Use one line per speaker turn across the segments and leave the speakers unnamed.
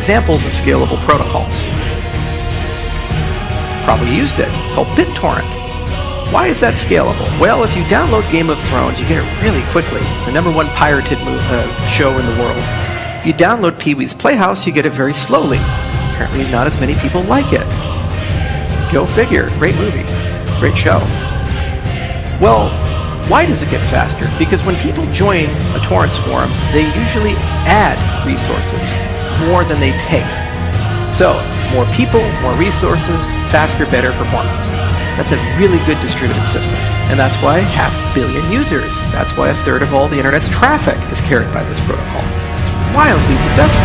examples of scalable protocols. Probably used it. It's called BitTorrent. Why is that scalable? Well, if you download Game of Thrones, you get it really quickly. It's the #1 pirated show in the world. If you download Pee-wee's Playhouse, you get it very slowly. Apparently not as many people like it. Go figure. Great movie. Great show. Well, why does it get faster? Because when people join a torrent swarm, they usually add resources more than they take. So, more people, more resources, faster, better performance. That's a really good distributed system. And that's why 500 million users. That's why 1/3 of all the internet's traffic is carried by this protocol. It's wildly successful.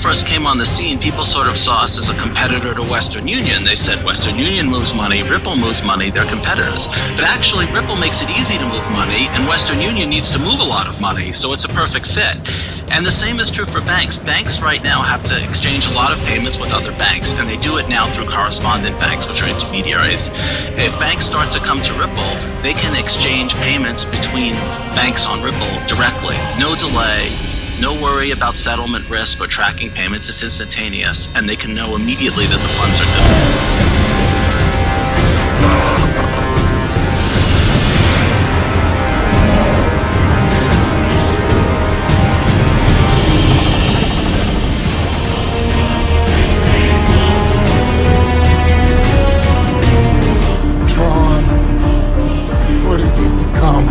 First came on the scene, people sort of saw us as a competitor to Western Union. They said Western Union moves money, Ripple moves money, they're competitors. But actually Ripple makes it easy to move money, and Western Union needs to move a lot of money, so it's a perfect fit. And the same is true for banks. Banks right now have to exchange a lot of payments with other banks, and they do it now through correspondent banks, which are intermediaries. If banks start to come to Ripple, they can exchange payments between banks on Ripple directly. No delay. No worry about settlement risk or tracking payments. It's instantaneous, and they can know immediately that the funds are good.
TRON, what has it become?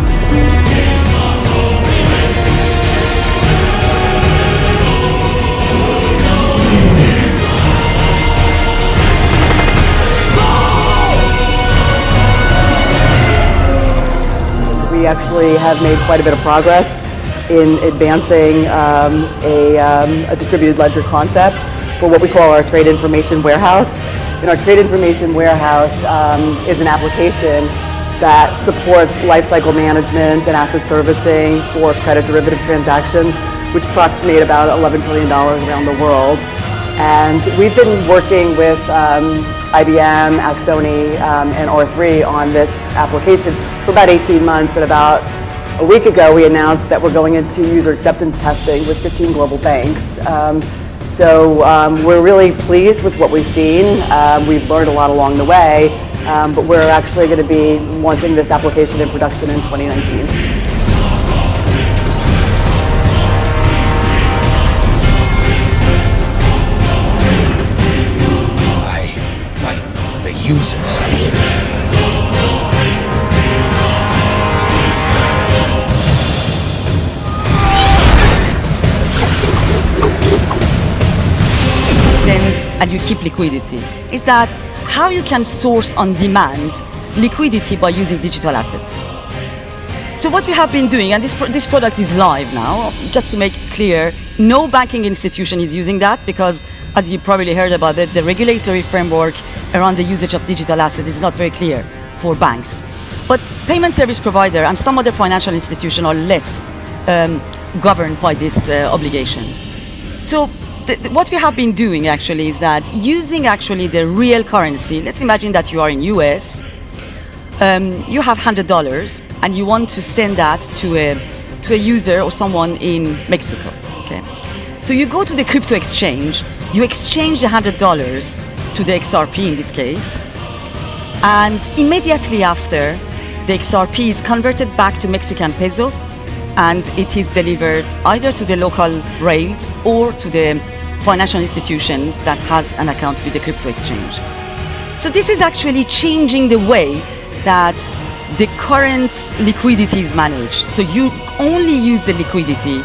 We actually have made quite a bit of progress in advancing a distributed ledger concept for what we call our trade information warehouse. And our trade information warehouse is an application that supports lifecycle management and asset servicing for credit derivative transactions, which approximate about $11 trillion around the world. And we've been working with IBM, Axoni, and R3 on this application for about 18 months, and about a week ago we announced that we're going into user acceptance testing with 15 global banks. So we're really pleased with what we've seen. We've learned a lot along the way, but we're actually going to be launching this application in production in 2019.
Users.
And you keep liquidity. Is that how you can source on demand liquidity by using digital assets? So what we have been doing, and this product is live now, just to make clear, no banking institution is using that because, as you probably heard about it, the regulatory framework around the usage of digital assets is not very clear for banks. But payment service provider and some other financial institutions are less governed by these obligations. So what we have been doing actually is that using actually the real currency, let's imagine that you are in US, you have $100 and you want to send that to a user or someone in Mexico, okay? So you go to the crypto exchange, you exchange the $100 to the XRP in this case, and immediately after, the XRP is converted back to Mexican peso, and it is delivered either to the local rails or to the financial institutions that has an account with the crypto exchange. So this is actually changing the way that the current liquidity is managed. So you only use the liquidity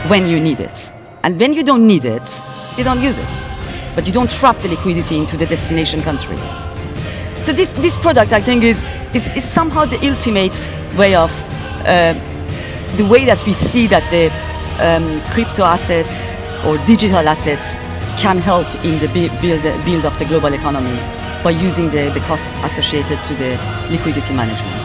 when you need it. And when you don't need it, you don't use it. But you don't trap the liquidity into the destination country. So this product, I think, is somehow the ultimate way of the way that we see that the crypto assets or digital assets can help in the build of the global economy by using the costs associated to the liquidity management.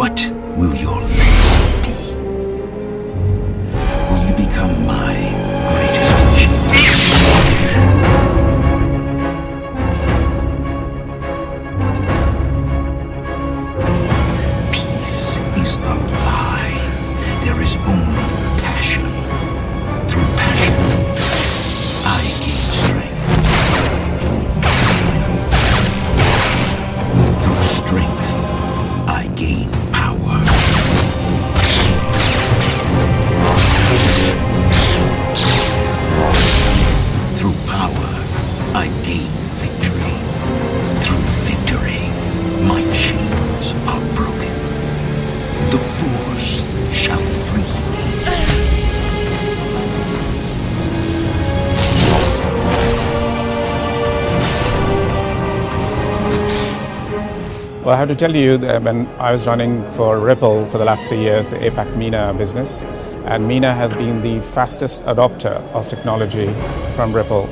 What will your legacy be? Will you become my greatest achievement? Peace is a lie. There is only passion. Through passion, I gain strength. Through strength, I gain power. Through power, I gain victory. Through victory, my chains are broken. The force shall free me.
Well, I have to tell you that when I was running for Ripple for the last 3 years, the APAC MENA business, and MENA has been the fastest adopter of technology from Ripple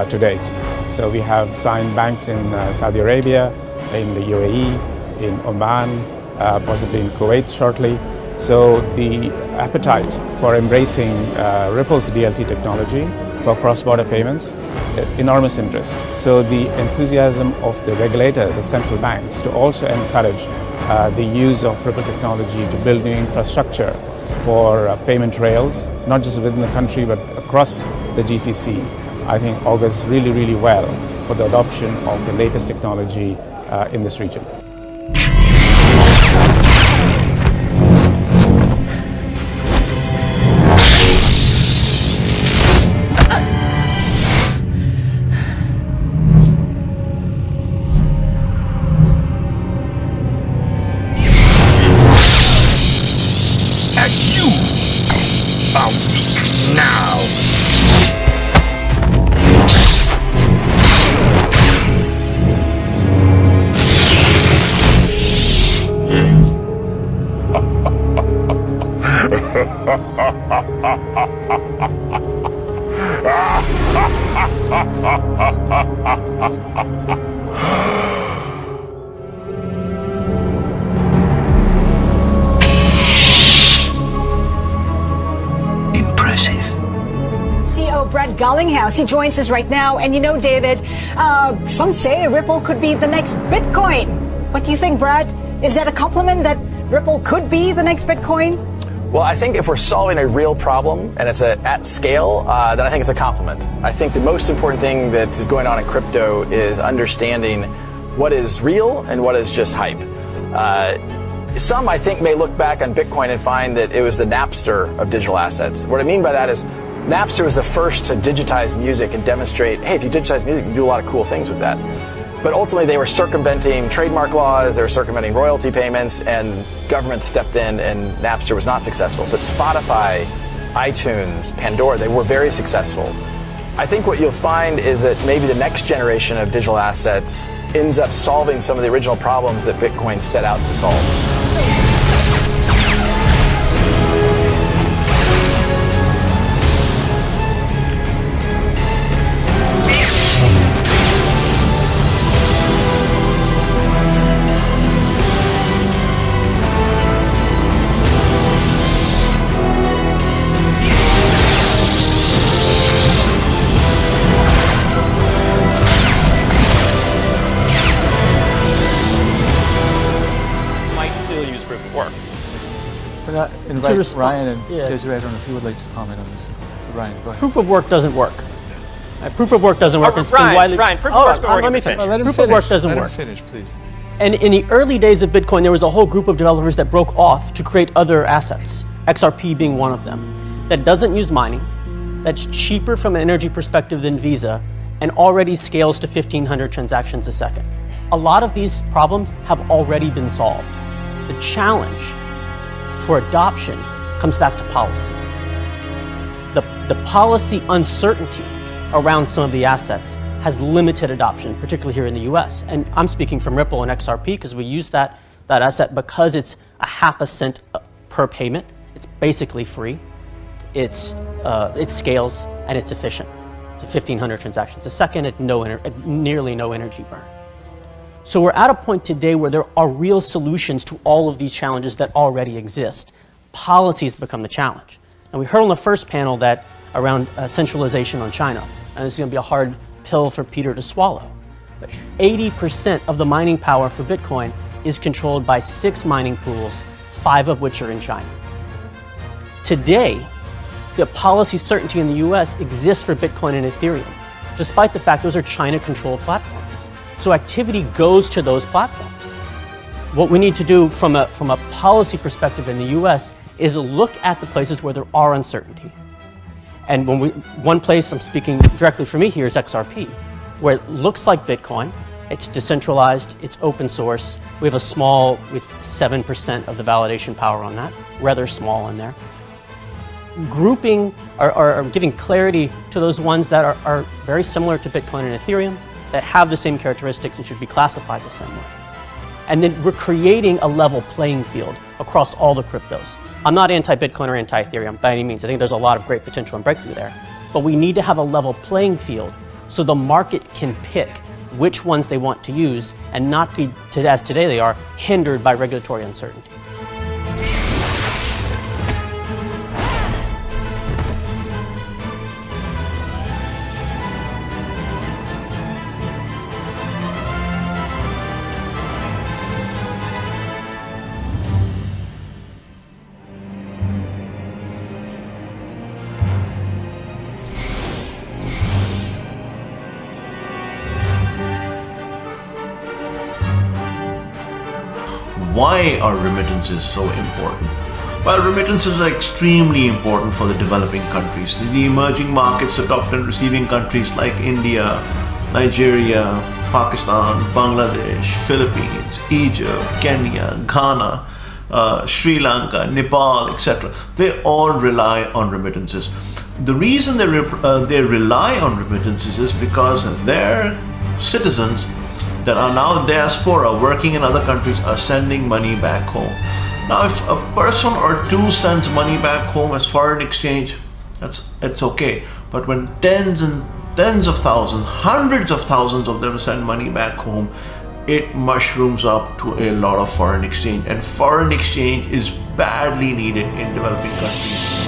to date. So we have signed banks in Saudi Arabia, in the UAE, in Oman, possibly in Kuwait shortly. So the appetite for embracing Ripple's DLT technology for cross-border payments, enormous interest. So the enthusiasm of the regulator, the central banks, to also encourage the use of Ripple technology to build new infrastructure for payment rails, not just within the country but across the GCC, I think augurs really, really well for the adoption of the latest technology in this region.
As you are weak now.
Galactic. He joins us right now. And you know, David, some say Ripple could be the next Bitcoin. What do you think, Brad? Is that a compliment that Ripple could be the next Bitcoin?
Well, I think if we're solving a real problem and it's at scale, then I think it's a compliment. I think the most important thing that is going on in crypto is understanding what is real and what is just hype. Some, I think, may look back on Bitcoin and find that it was the Napster of digital assets. What I mean by that is Napster was the first to digitize music and demonstrate, hey, if you digitize music, you can do a lot of cool things with that. But ultimately, they were circumventing trademark laws, they were circumventing royalty payments, and government stepped in, and Napster was not successful. But Spotify, iTunes, Pandora, they were very successful. I think what you'll find is that maybe the next generation of digital assets ends up solving some of the original problems that Bitcoin set out to solve.
Invite Ryan and Desiree. I don't know if you would like to comment on this. Ryan, go ahead.
Proof of work doesn't work. Proof of work doesn't work. It's been widely.
Ryan,
proof of work's been working. Let me finish. Proof of work doesn't work.
Let him finish, please.
And in the early days of Bitcoin, there was a whole group of developers that broke off to create other assets, XRP being one of them, that doesn't use mining, that's cheaper from an energy perspective than Visa, and already scales to 1,500 transactions a second. A lot of these problems have already been solved. The challenge for adoption comes back to policy. The policy uncertainty around some of the assets has limited adoption, particularly here in the US. And I'm speaking from Ripple and XRP because we use that asset because it's a half cent per payment. It's basically free. It scales and it's efficient. 1,500 transactions a second at nearly no energy burn. So we're at a point today where there are real solutions to all of these challenges that already exist. Policies become the challenge. And we heard on the first panel that around centralization on China, and this is going to be a hard pill for Peter to swallow. But 80% of the mining power for Bitcoin is controlled by 6 mining pools, 5 of which are in China. Today, the policy certainty in the US exists for Bitcoin and Ethereum, despite the fact those are China-controlled platforms. So activity goes to those platforms. What we need to do from a policy perspective in the US is look at the places where there are uncertainty. And one place, I'm speaking directly for me here, is XRP, where it looks like Bitcoin. It's decentralized, it's open source. We have 7% of the validation power on that, rather small in there. Grouping or giving clarity to those ones that are very similar to Bitcoin and Ethereum, that have the same characteristics and should be classified the same way. And then we're creating a level playing field across all the cryptos. I'm not anti-Bitcoin or anti-Ethereum by any means. I think there's a lot of great potential and breakthrough there. But we need to have a level playing field so the market can pick which ones they want to use and not be, as today they are, hindered by regulatory uncertainty.
Why are remittances so important? Well, remittances are extremely important for the developing countries. The emerging markets, adopting receiving countries like India, Nigeria, Pakistan, Bangladesh, Philippines, Egypt, Kenya, Ghana, Sri Lanka, Nepal, etc. They all rely on remittances. The reason they rely on remittances is because their citizens that are now diaspora working in other countries are sending money back home. Now, if a person or two sends money back home as foreign exchange, it's okay. But when tens and tens of thousands, hundreds of thousands of them send money back home, it mushrooms up to a lot of foreign exchange. And foreign exchange is badly needed in developing countries.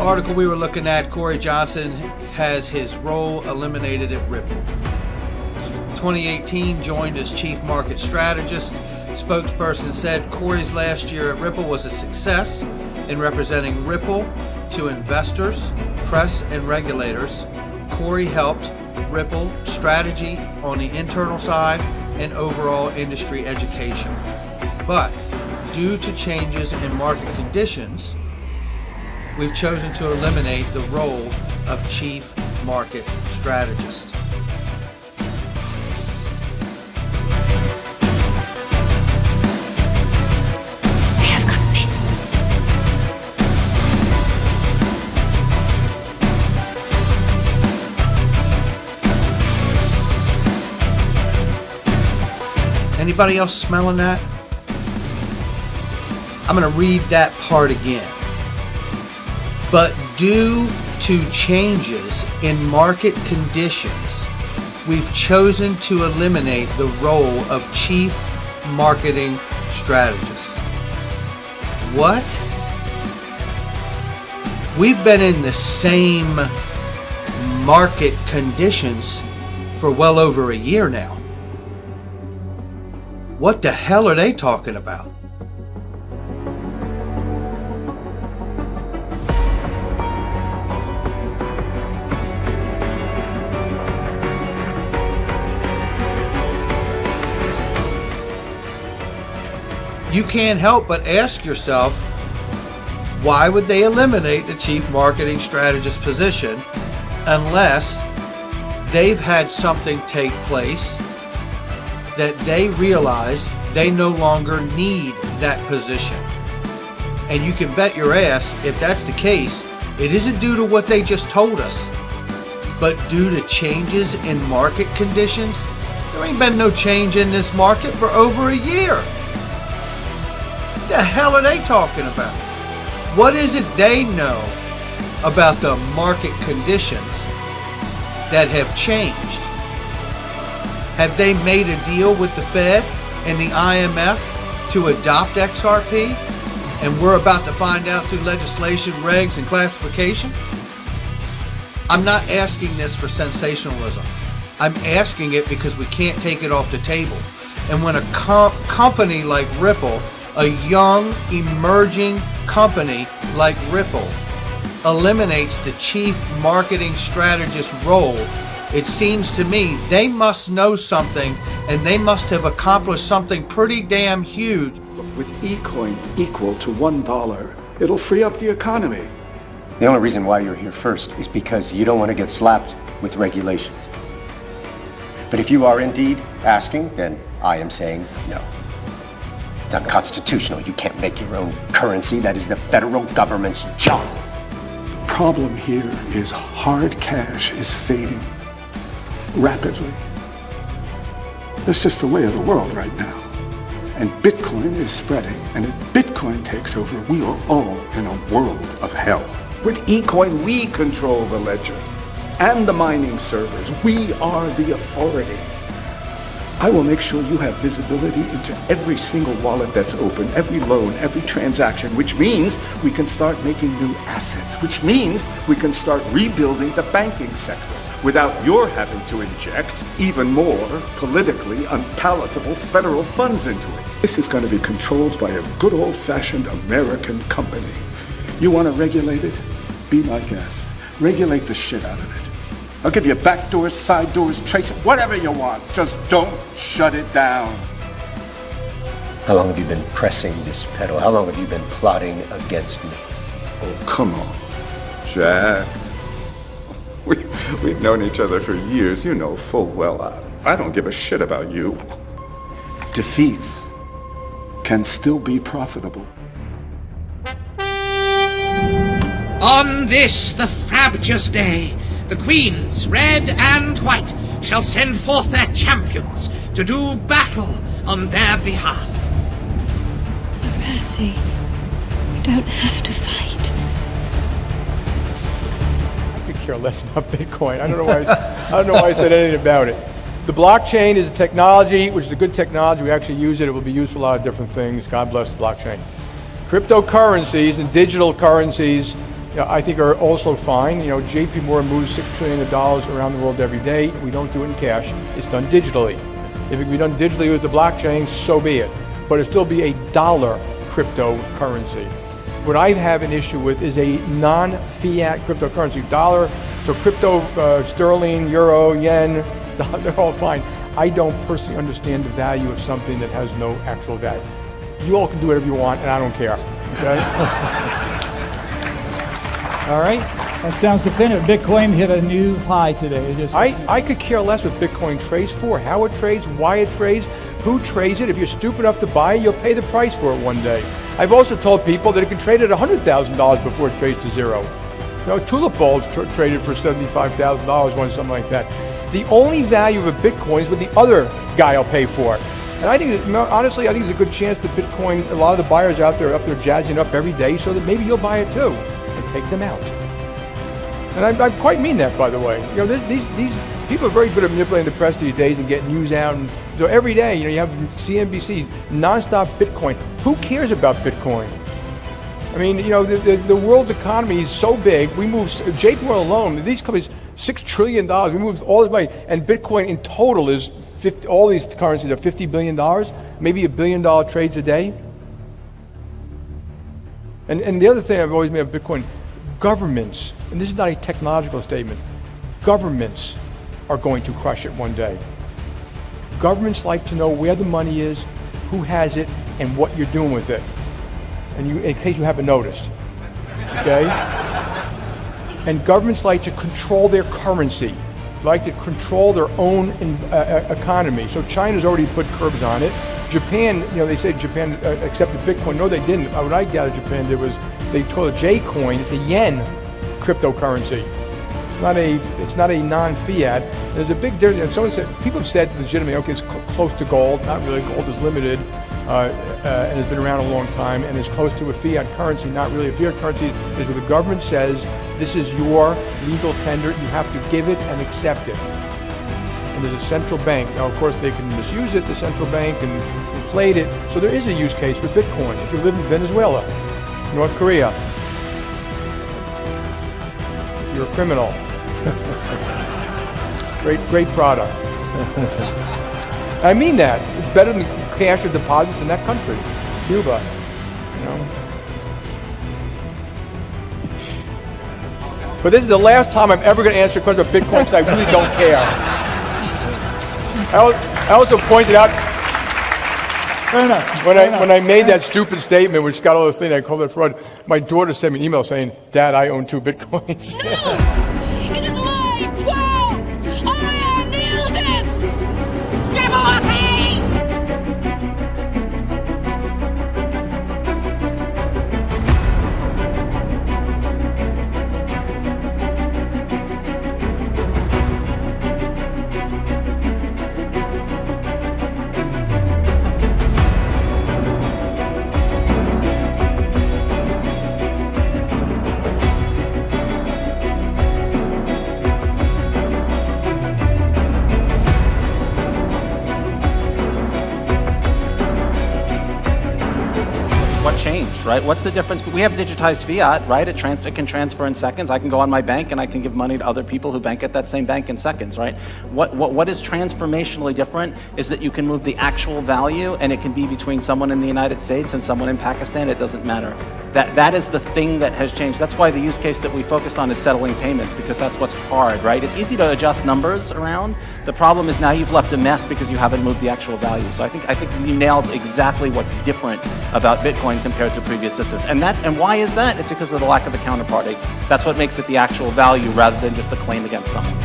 article we were looking at, Corey Johnson has his role eliminated at Ripple. 2018, joined as chief market strategist. Spokesperson said Corey's last year at Ripple was a success in representing Ripple to investors, press, and regulators. Corey helped Ripple strategy on the internal side and overall industry education. But due to changes in market conditions, we've chosen to eliminate the role of chief market strategist. Anybody else smelling that? I'm going to read that part again. But due to changes in market conditions, we've chosen to eliminate the role of chief marketing strategist. What? We've been in the same market conditions for well over a year now. What the hell are they talking about? You can't help but ask yourself, why would they eliminate the chief marketing strategist position unless they've had something take place that they realize they no longer need that position? And you can bet your ass, if that's the case, it isn't due to what they just told us, but due to changes in market conditions. There ain't been no change in this market for over a year. What the hell are they talking about? What is it they know about the market conditions that have changed? Have they made a deal with the Fed and the IMF to adopt XRP? And we're about to find out through legislation, regs, and classification? I'm not asking this for sensationalism. I'm asking it because we can't take it off the table. And when a company like Ripple, a young, emerging company like Ripple, eliminates the chief marketing strategist role, it seems to me they must know something, and they must have accomplished something pretty damn huge.
With eCoin equal to $1, it'll free up the economy.
The only reason why you're here first is because you don't want to get slapped with regulations. But if you are indeed asking, then I am saying no. It's unconstitutional. You can't make your own currency. That is the federal government's job.
The problem here is hard cash is fading rapidly. That's just the way of the world right now. And Bitcoin is spreading, and if Bitcoin takes over, we are all in a world of hell. With eCoin, we control the ledger and the mining servers. We are the authority. I will make sure you have visibility into every single wallet that's open, every loan, every transaction, which means we can start making new assets, which means we can start rebuilding the banking sector without your having to inject even more politically unpalatable federal funds into it. This is going to be controlled by a good old-fashioned American company. You want to regulate it? Be my guest. Regulate the shit out of it. I'll give you back doors, side doors, trace it, whatever you want. Just don't shut it down.
How long have you been pressing this pedal? How long have you been plotting against me?
Oh, come on, Jack. We've known each other for years. You know full well I don't give a shit about you. Defeats can still be profitable.
On this, the frabjous day, the queens, red and white, shall send forth their champions to do battle on their behalf.
Percy, we don't have to fight.
I could care less about Bitcoin. I don't know why I said anything about it. The blockchain is a technology, which is a good technology. We actually use it. It will be used for a lot of different things. God bless the blockchain. Cryptocurrencies and digital currencies I think are also fine. JP Morgan moves $6 trillion around the world every day. We don't do it in cash. It's done digitally. If it can be done digitally with the blockchain, so be it. But it'll still be a dollar cryptocurrency. What I have an issue with is a non-fiat cryptocurrency. Dollar, so crypto, sterling, euro, yen, they're all fine. I don't personally understand the value of something that has no actual value. You all can do whatever you want, and I don't care. Okay?
All right, that sounds definitive. Bitcoin hit a new high today.
I could care less what Bitcoin trades for, how it trades, why it trades, who trades it. If you're stupid enough to buy it, you'll pay the price for it one day. I've also told people that it can trade at $100,000 before it trades to zero. Tulip bulbs traded for $75,000 once, something like that. The only value of a Bitcoin is what the other guy will pay for it. And I think, honestly, I think there's a good chance that Bitcoin, a lot of the buyers out there are up there jazzing up every day so that maybe you'll buy it too. Take them out. And I quite mean that, by the way. These people are very good at manipulating the press these days and getting news out. And every day, you have CNBC, nonstop Bitcoin. Who cares about Bitcoin? I mean, the world economy is so big. We move, JP Morgan alone, these companies, $6 trillion. We move all this money, and Bitcoin in total is all these currencies are $50 billion, maybe $1 billion trades a day. And the other thing I've always made of Bitcoin, governments, and this is not a technological statement, governments are going to crush it one day. Governments like to know where the money is, who has it, and what you're doing with it. And in case you haven't noticed, okay? And governments like to control their currency, like to control their own economy. So China's already put curbs on it. Japan, they say Japan accepted Bitcoin. No, they didn't. What I gathered Japan did was they told a J-coin, it's a yen cryptocurrency. It's not a non-fiat. There's a big difference. Someone said, people have said legitimately, okay, it's close to gold. Not really. Gold is limited and has been around a long time and is close to a fiat currency. Not really. A fiat currency is where the government says, this is your legal tender. You have to give it and accept it. And there's a central bank. Now, of course, they can misuse it, the central bank, and inflate it. So there is a use case for Bitcoin. If you live in Venezuela, North Korea, if you're a criminal, great product. I mean that. It's better than cash or deposits in that country, Cuba. But this is the last time I'm ever going to answer a question about Bitcoin because I really don't care. I also pointed out when I made that stupid statement, which got all the thing, I called it fraud. My daughter sent me an email saying, "Dad, I own 2 Bitcoins."
It is my job! I am the eldest! Jabberwocky!
Right? What's the difference? We have digitized fiat, right? It can transfer in seconds. I can go on my bank and I can give money to other people who bank at that same bank in seconds, right? What is transformationally different is that you can move the actual value, and it can be between someone in the United States and someone in Pakistan. It doesn't matter. That is the thing that has changed. That's why the use case that we focused on is settling payments, because that's what's hard, right? It's easy to adjust numbers around. The problem is now you've left a mess because you haven't moved the actual value. So I think you nailed exactly what's different about Bitcoin compared to previous systems. And why is that? It's because of the lack of a counterparty. That's what makes it the actual value rather than just a claim against someone.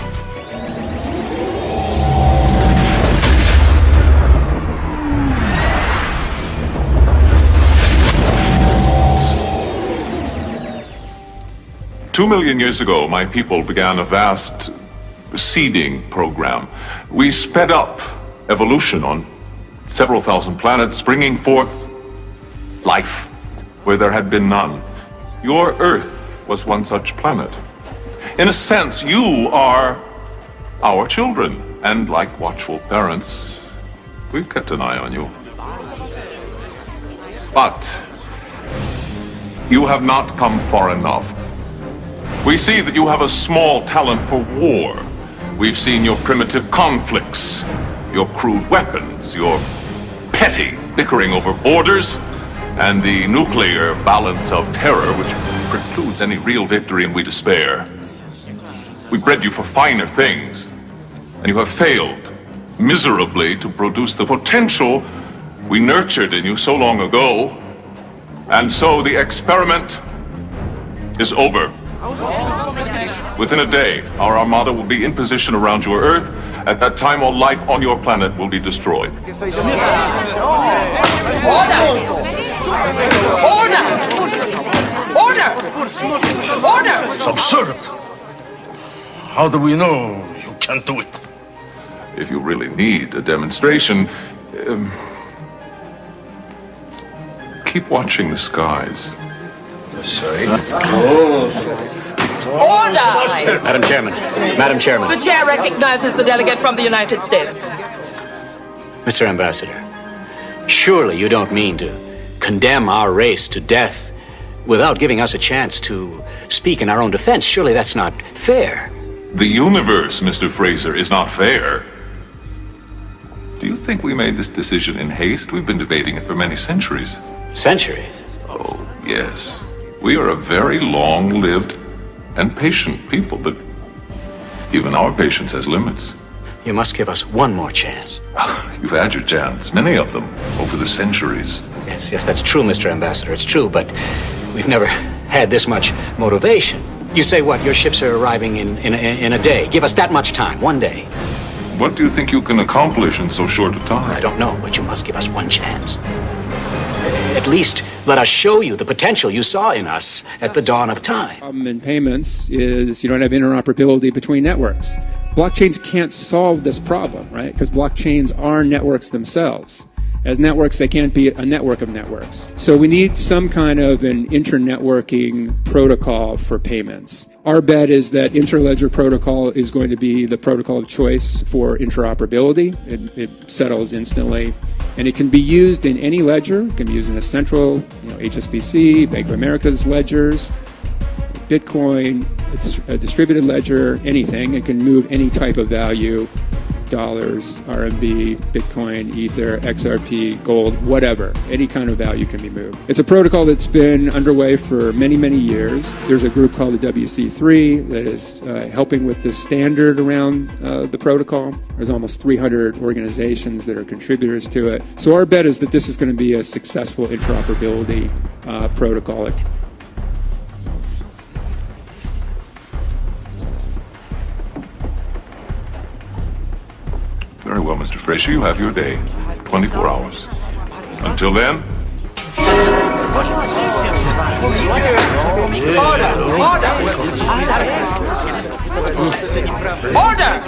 Two million years ago, my people began a vast seeding program. We sped up evolution on several thousand planets, bringing forth life where there had been none. Your Earth was one such planet. In a sense, you are our children, and like watchful parents, we've kept an eye on you. But you have not come far enough We see that you have a small talent for war. We've seen your primitive conflicts, your crude weapons, your petty bickering over borders, and the nuclear balance of terror which precludes any real victory, and we despair. We bred you for finer things, and you have failed miserably to produce the potential we nurtured in you so long ago. And so the experiment is over. Within a day, our armada will be in position around your Earth. At that time, all life on your planet will be destroyed.
Order! It's absurd. How do we know you can't do it?
If you really need a demonstration, keep watching the skies.
Sorry.
Order!
Madam Chairman.
The chair recognizes the delegate from the United States.
Mr. Ambassador, surely you don't mean to condemn our race to death without giving us a chance to speak in our own defense. Surely that's not fair.
The universe, Mr. Fraser, is not fair. Do you think we made this decision in haste? We've been debating it for many centuries.
Centuries?
Oh, yes. We are a very long-lived and patient people, but even our patience has limits.
You must give us one more chance.
You've had your chance, many of them, over the centuries.
Yes, that's true, Mr. Ambassador. It's true, but we've never had this much motivation. You say what? Your ships are arriving in a day. Give us that much time, one day.
What do you think you can accomplish in so short a time?
I don't know, but you must give us one chance. At least let us show you the potential you saw in us at the dawn of time.
Problem in payments is you don't have interoperability between networks. Blockchains can't solve this problem, right? Because blockchains are networks themselves. As networks, they can't be a network of networks. So we need some kind of an internetworking protocol for payments. Our bet is that Interledger protocol is going to be the protocol of choice for interoperability. It settles instantly. And it can be used in any ledger. It can be used in a central, HSBC, Bank of America's ledgers, Bitcoin, a distributed ledger, anything. It can move any type of value. Dollars, RMB, Bitcoin, Ether, XRP, gold, whatever. Any kind of value can be moved. It's a protocol that's been underway for many, many years. There's a group called the WC3 that is helping with the standard around the protocol. There's almost 300 organizations that are contributors to it. So our bet is that this is going to be a successful interoperability protocol.
Very well, Mr. Fraser, you have your day. 24 hours. Until then...
Order!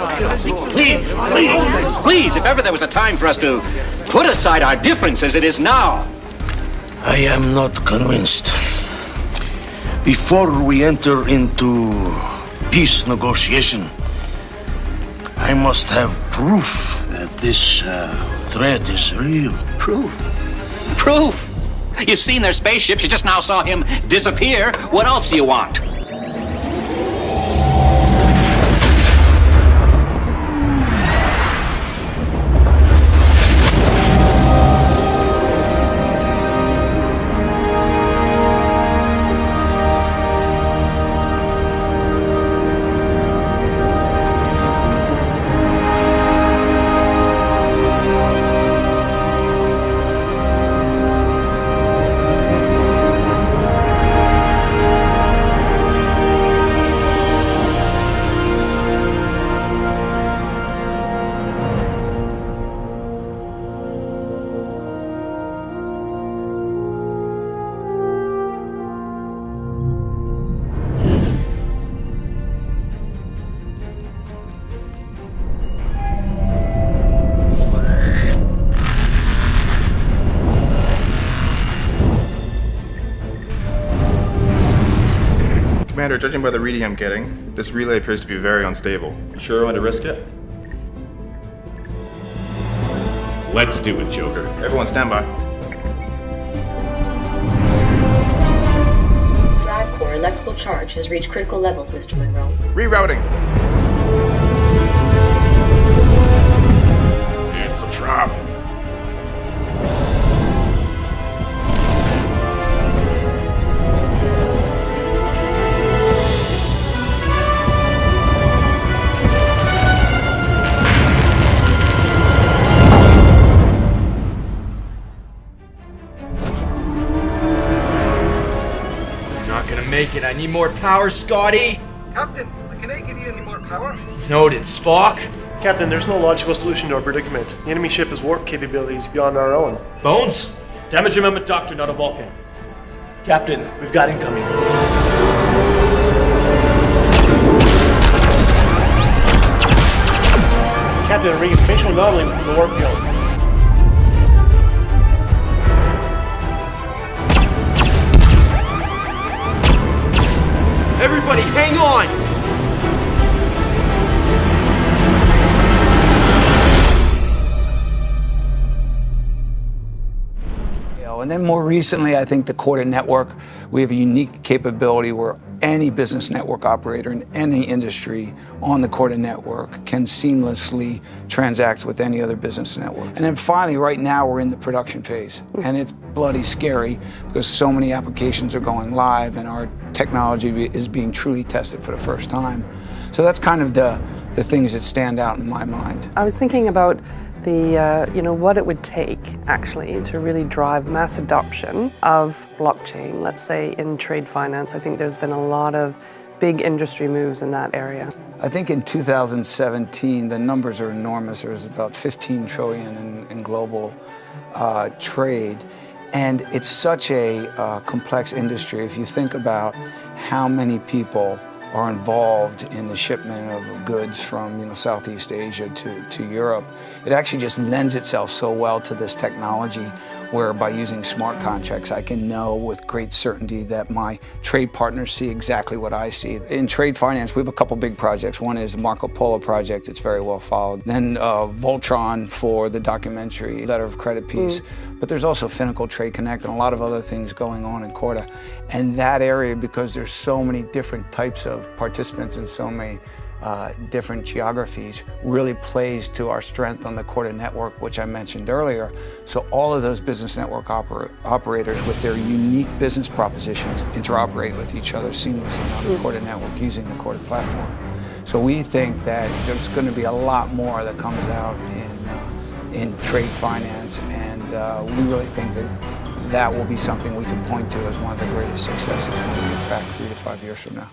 Please, if ever there was a time for us to put aside our differences, it is now.
I am not convinced. Before we enter into peace negotiation, I must have proof that this threat is real.
Proof? Proof? You've seen their spaceships. You just now saw him disappear. What else do you want?
Commander, judging by the reading I'm getting, this relay appears to be very unstable. You sure you want to risk it?
Let's do it, Joker.
Everyone stand by.
Drive core electrical
charge has reached critical levels, Mr. Monroe.
Rerouting.
It's a trap.
Make it. I need more power, Scotty.
Captain, can I give you any more power?
Noted, Spock.
Captain, there's no logical solution to our predicament. The enemy ship has warp capabilities beyond our own.
Bones? Damage amendment doctrine, not a Vulcan. Captain, we've got incoming.
Captain, reading spatial anomaly from the warp field.
Everybody, hang on!
And then more recently, I think the Corda network, we have a unique capability where any business network operator in any industry on the Corda network can seamlessly transact with any other business network. And then finally, right now, we're in the production phase. And it's bloody scary because so many applications are going live and our technology is being truly tested for the first time. So that's kind of the things that stand out in my mind.
I was thinking about the, what it would take actually to really drive mass adoption of blockchain, let's say in trade finance. I think there's been a lot of big industry moves in that area.
I think in 2017, the numbers are enormous. There's about 15 trillion in global trade. And it's such a complex industry. If you think about how many people are involved in the shipment of goods from Southeast Asia to Europe, it actually just lends itself so well to this technology where by using smart contracts I can know with great certainty that my trade partners see exactly what I see. In trade finance we have a couple big projects. One is the Marco Polo project, it's very well followed. Then Voltron for the documentary letter of credit piece. But there's also Finacle Trade Connect and a lot of other things going on in Corda. And that area, because there's so many different types of participants and so many different geographies, really plays to our strength on the Corda network, which I mentioned earlier. So all of those business network operators with their unique business propositions interoperate with each other seamlessly on the Corda network using the Corda platform. So we think that there's going to be a lot more that comes out in trade finance, and we really think that will be something we can point to as one of the greatest successes when we look back 3 to 5 years from now.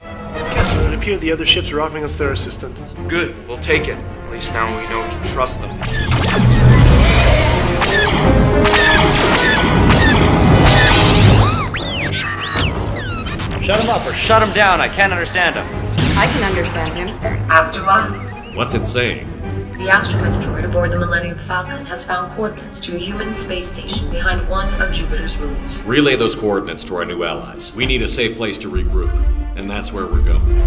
Captain, it appeared the other ships are offering us their assistance.
Good, we'll take it. At least now we know we can trust them. Shut him up or shut him down. I can't understand him.
I can understand him.
As do I.
What's it saying?
The astromech droid aboard the Millennium Falcon has found coordinates to a human space station behind one of Jupiter's moons.
Relay those coordinates to our new allies. We need a safe place to regroup, and that's where we're going.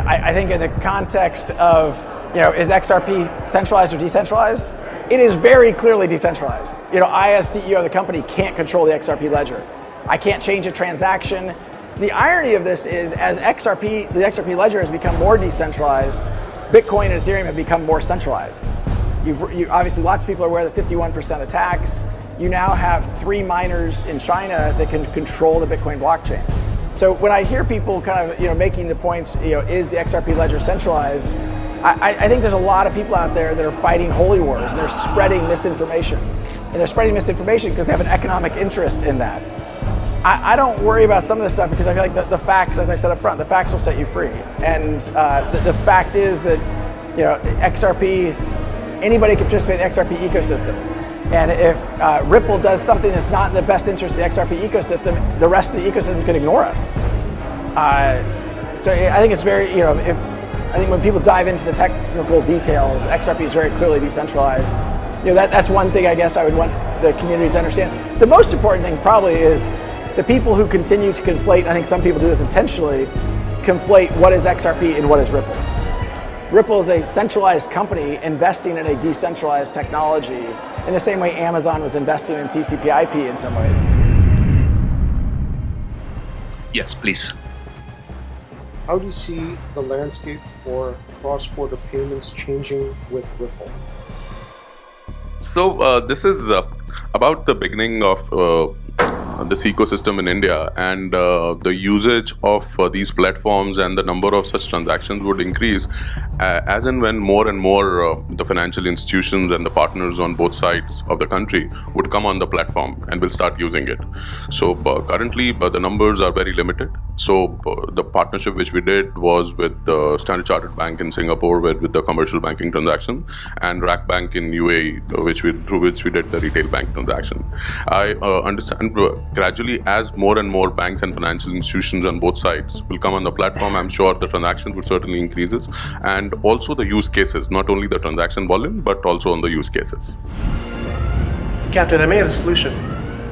I think in the context of, is XRP centralized or decentralized? It is very clearly decentralized. I as CEO of the company can't control the XRP ledger. I can't change a transaction. The irony of this is as the XRP ledger has become more decentralized, Bitcoin and Ethereum have become more centralized. Obviously lots of people are aware of the 51% attacks. You now have 3 miners in China that can control the Bitcoin blockchain. So when I hear people kind of making the points, is the XRP ledger centralized? I think there's a lot of people out there that are fighting holy wars and they're spreading misinformation. And they're spreading misinformation because they have an economic interest in that. I don't worry about some of this stuff because I feel like the facts, as I said up front, the facts will set you free. And the fact is that XRP, anybody can participate in the XRP ecosystem. And if Ripple does something that's not in the best interest of the XRP ecosystem, the rest of the ecosystem can ignore us. So I think it's very, I think when people dive into the technical details, XRP is very clearly decentralized. That's one thing I guess I would want the community to understand. The most important thing probably is the people who continue to conflate, I think some people do this intentionally, conflate what is XRP and what is Ripple. Ripple is a centralized company investing in a decentralized technology in the same way Amazon was investing in TCP/IP in some ways.
Yes, please.
How do you see the landscape for cross-border payments changing with Ripple?
So this is about the beginning of this ecosystem in India, and the usage of these platforms and the number of such transactions would increase as and when more and more the financial institutions and the partners on both sides of the country would come on the platform and will start using it. So currently the numbers are very limited. So the partnership which we did was with the Standard Chartered Bank in Singapore with the commercial banking transaction, and RAK Bank in UAE, through which we did the retail bank transaction. I understand gradually as more and more banks and financial institutions on both sides will come on the platform, I'm sure the transaction would certainly increases, and also the use cases, not only the transaction volume, but also on the use cases.
Captain, I may have a solution.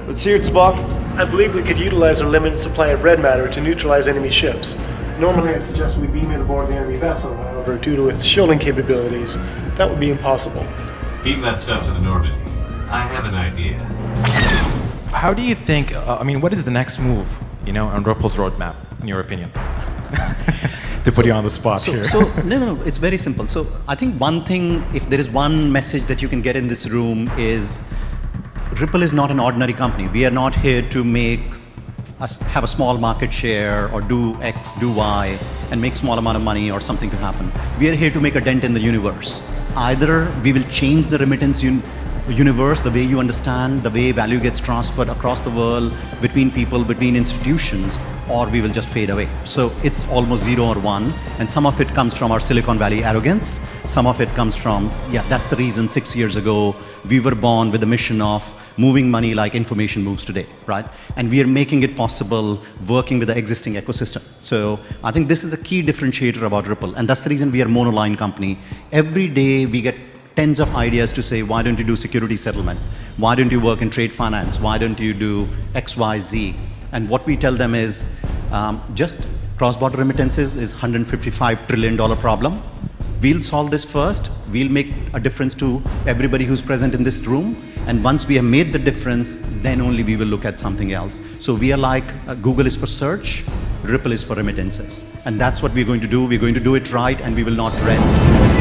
Let's hear it, Spock. I believe we could utilize our limited supply of red matter to neutralize enemy ships. Normally I'd suggest we beam it aboard the enemy vessel, however, due to its shielding capabilities, that would be impossible.
Beam that stuff to the Normandy. I have an idea.
How do you think, what is the next move, on Ripple's roadmap, in your opinion? To put you on the spot here.
No, it's very simple. So I think one thing, if there is one message that you can get in this room is, Ripple is not an ordinary company. We are not here to have a small market share or do X, do Y, and make small amount of money or something to happen. We are here to make a dent in the universe. Either we will change the remittance universe, the way you understand, the way value gets transferred across the world, between people, between institutions, or we will just fade away. So it's almost 0 or 1, and some of it comes from our Silicon Valley arrogance, some of it comes from, that's the reason 6 years ago we were born with the mission of moving money like information moves today, right? And we are making it possible working with the existing ecosystem. So I think this is a key differentiator about Ripple, and that's the reason we are a monoline company. Every day we get tens of ideas to say, why don't you do security settlement? Why don't you work in trade finance? Why don't you do X, Y, Z? And what we tell them is, just cross-border remittances is $155 trillion problem. We'll solve this first. We'll make a difference to everybody who's present in this room. And once we have made the difference, then only we will look at something else. So we are like, Google is for search, Ripple is for remittances. And that's what we're going to do. We're going to do it right, and we will not rest.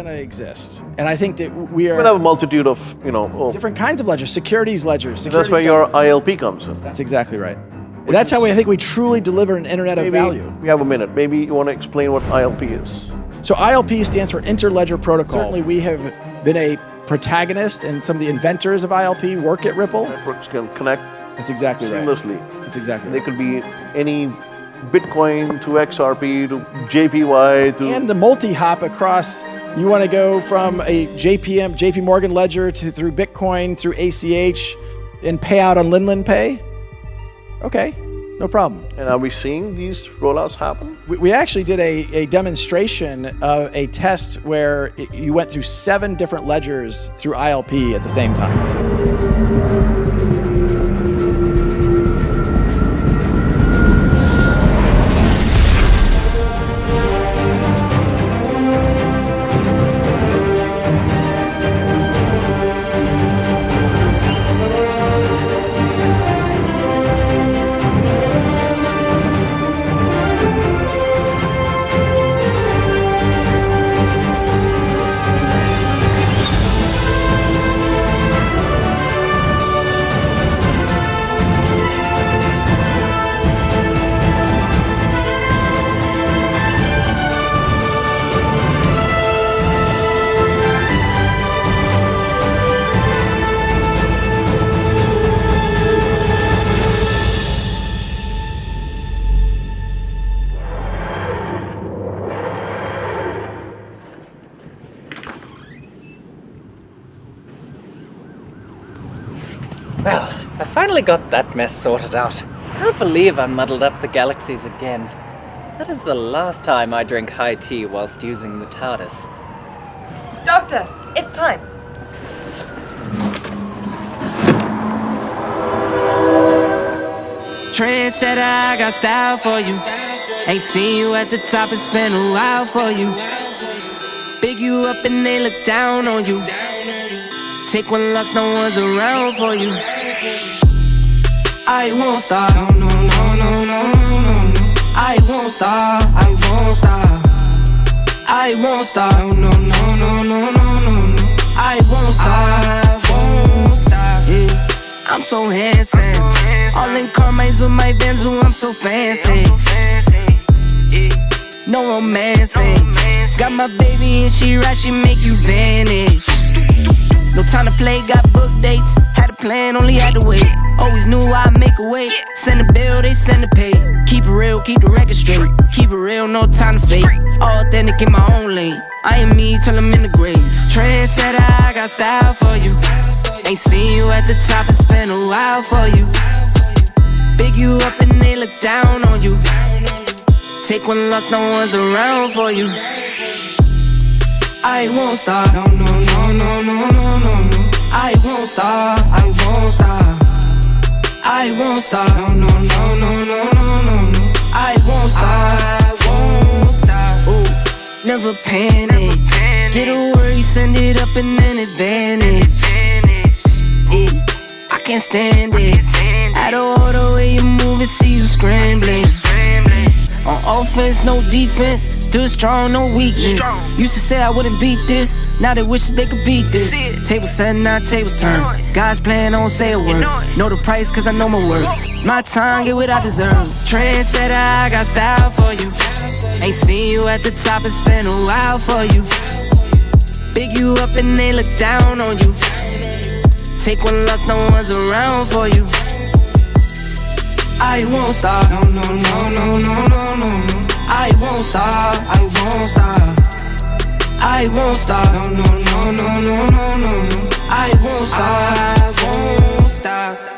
Exist, and I think that we are.
We'll have a multitude of
different kinds of ledgers, securities ledgers.
That's where your ILP comes in.
That's exactly right. And that's how I think we truly deliver an internet of value.
We have a minute. Maybe you want to explain what ILP is.
So ILP stands for Interledger Protocol. Certainly, we have been a protagonist, and some of the inventors of ILP work at Ripple.
Networks can connect.
That's exactly
seamlessly.
Right. That's exactly.
They could be any Bitcoin to XRP to JPY to.
And the multi-hop across. You want to go from a JP Morgan ledger through Bitcoin, through ACH, and pay out on Linlen Pay? Okay, no problem.
And are we seeing these rollouts happen?
We actually did a demonstration of a test where you went through 7 different ledgers through ILP at the same time.
I finally got that mess sorted out. Can't believe I muddled up the galaxies again. That is the last time I drink high tea whilst using the TARDIS.
Doctor, it's time.
Trendsetter, I got style for you. Ain't seen you at the top, it's been a while for you. Big you up and they look down on you. Take one loss, no one's around for you. I won't stop, no, no, no, no, no, no, no. I won't stop, I won't stop. I won't stop, no, no, no, no, no, no, no. I won't stop, yeah. I'm so handsome. All in Carmine's with my Vans, ooh, I'm so fancy. No romancing. Got my baby and she right, she make you vanish. No time to play, got book dates. Had a plan, only had to wait. Always knew I'd make a way. Send a bill, they send a pay. Keep it real, keep the record straight. Keep it real, no time to fake. All authentic in my own lane. I am me till I'm in the grave. Trendsetter, I got style for you. Ain't seen you at the top, it's been a while for you. Big you up and they look down on you. Take one loss, no one's around for you. I won't stop, no, no, no, no, no, no, no, no. I won't stop, I won't stop. I won't stop, no, no, no, no, no, no, no, no. I won't stop, I won't stop. Ooh, never panic. Get a worry, send it up and then advantage. Yeah, I can't stand it. Out of order way you move and see you scrambling. On offense, no defense. Still strong, no weakness. Used to say I wouldn't beat this. Now they wish they could beat this. Tables set, now tables turn. God's plan, I don't say a word. Know the price, cause I know my worth. My time, get what I deserve. Trendsetter, I got style for you. Ain't seen you at the top, it's been a while for you. Big you up and they look down on you. Take one loss, no one's around for you. I won't stop, no, no, no, no, no, no, no, no. I won't stop, I won't stop. I won't stop, no, no, no, no, no, no, no, no. I won't stop, I won't stop.